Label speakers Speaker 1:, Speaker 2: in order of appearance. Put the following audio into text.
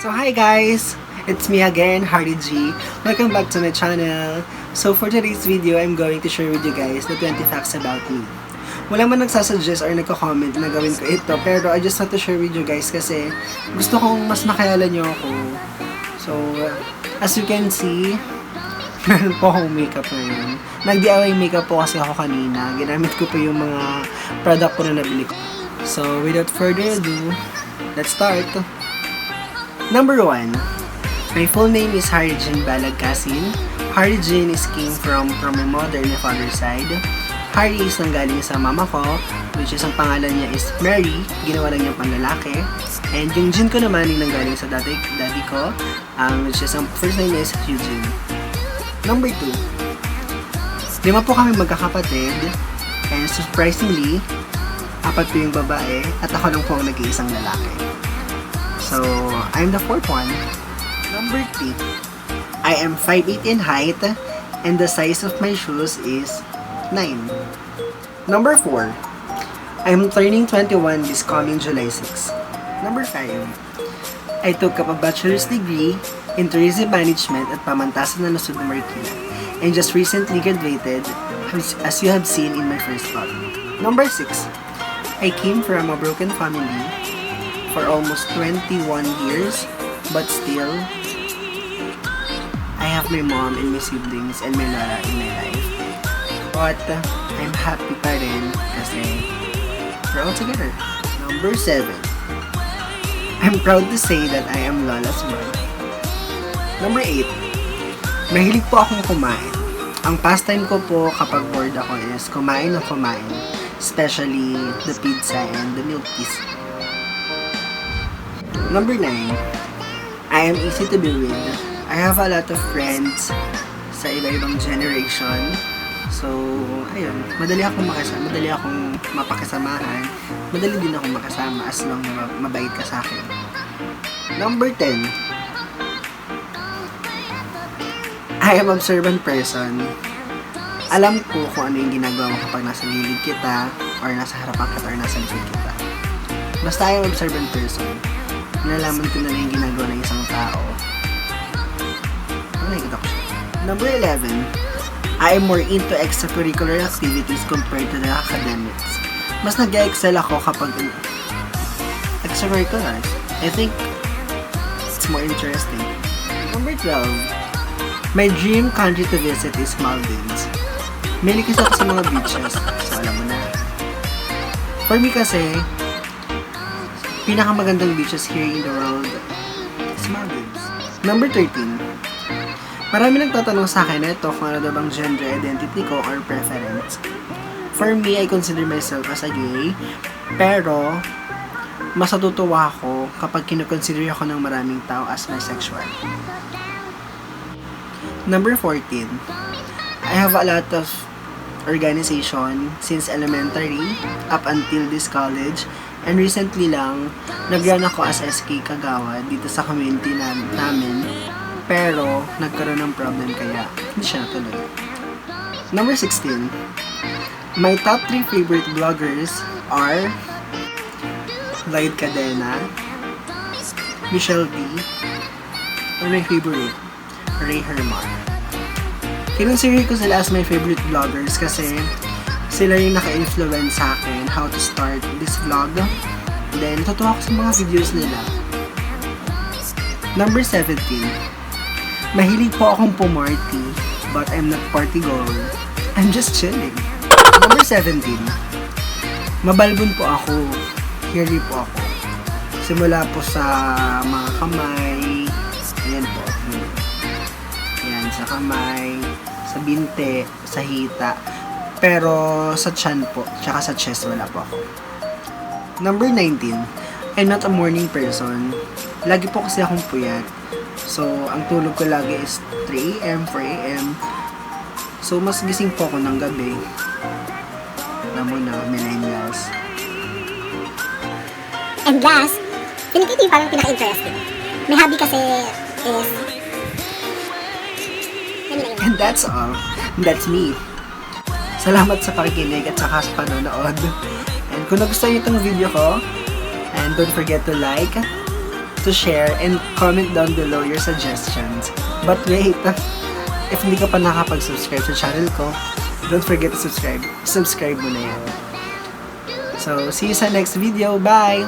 Speaker 1: So hi guys! It's me again, Hardy G. Welcome back to my channel. So for today's video, I'm going to share with you guys the 20 facts about me. Wala man nagsasuggest or nagko-comment na gawin ko ito, pero I just want to share with you guys kasi gusto kong mas makilala nyo ako. So, as you can see, meron po akong makeup ngayon. Nag-DIY makeup po kasi ako kanina. Ginamit ko po yung mga product ko na nabili ko. So, without further ado, let's start! Number 1. My full name is Hardy Jean Balagcasin. Hardy Jean is came from my mother and my father's side. Hardy is nanggaling sa mama ko, which is ang pangalan niya is Mary, ginawa lang niyang panlalaki. And yung Jean ko naman yung nanggaling sa daddy ko, which is ang first name is Eugene. Number 2. 5 po kami magkakapatid, and surprisingly, 4 po yung babae, at ako lang po ang nag-iisang lalaki. So, I'm the 4th one. Number 3. I am 5'8" in height, and the size of my shoes is 9. Number 4. I'm turning 21 this coming July 6. Number 5. I took up a bachelor's degree in tourism management at Pamantasan na Luzon, Marikina, and just recently graduated, as you have seen in my first vlog. Number 6. I came from a broken family for almost 21 years, but still, I have my mom and my siblings and my lola in my life. But I'm happy pa rin kasi we're all together. Number 7. I'm proud to say that I am Lola's mom. Number 8. Mahilig po akong kumain. Ang pastime ko po kapag bored ako is kumain ng kumain, especially the pizza and the milk teas. Number 9. I am easy to be with. I have a lot of friends sa iba-ibang generation. So, ayun, madali akong mapakisamahan. Madali din akong makasama as long na mabait ka sa akin. Number 10. I am observant person. Alam ko kung ano yung ginagawa mo kapag nasa gilid kita, or nasa harapan kita, or nasa likod kita. Basta I am observant person. Nalalaman ko na lang yung ginagawa ng isang tao. Nakikita ko siya. Number 11. I am more into extracurricular activities compared to the academics. Mas nag-excel ako kapag extracurriculars. I think it's more interesting. Number 12. My dream country to visit is Maldives. Mahilig kasi ako sa mga beaches. So alam mo na. For me kasi, pinakamagandang beaches here in the world is Maldives. Number 13. Marami nagtatanong sa akin ito kung ano daw bang gender identity ko or preference. For me, I consider myself as a gay, pero mas natutuwa ako kapag kinoconsider ako ng maraming tao as bisexual. Number 14. I have a lot of organization since elementary up until this college, and recently lang nag-run ako as SK Kagawad dito sa community namin, pero nagkaroon ng problem kaya hindi siya natuloy. Number 16. My top 3 favorite vloggers are Lloyd Cadena, Michelle D, and my favorite, Ray Herman. Kinonsider ko sila as my favorite vloggers kasi sila yung naka-influence sa akin how to start this vlog. Then, natutuwa ko sa mga videos nila. Number 17. Mahilig po akong pumarty, but I'm not party goer. I'm just chilling. Number 17. Mabalbon po ako. Hairy po ako. Simula po sa mga kamay. Ayan po. Ayan, sa kamay, sa binte, sa hita. Pero sa tiyan po, tsaka sa chest wala po ako. Number 19. I'm not a morning person. Lagi po kasi akong puyat. So, ang tulog ko lagi is 3 AM, 4 AM. So, mas gising po ako ng gabi. Alam mo na, millennials.
Speaker 2: And last, feeling ko ito yung parang pinaka-interesting. May hobby kasi is...
Speaker 1: And that's all. That's me. Salamat sa pakikinig at saka sa panonood. And kung nagustuhan niyo itong video ko, and don't forget to like, to share, and comment down below your suggestions. But wait, if hindi ka pa nakapag-subscribe sa channel ko, don't forget to subscribe. Subscribe mo na yan. So, see you sa next video. Bye!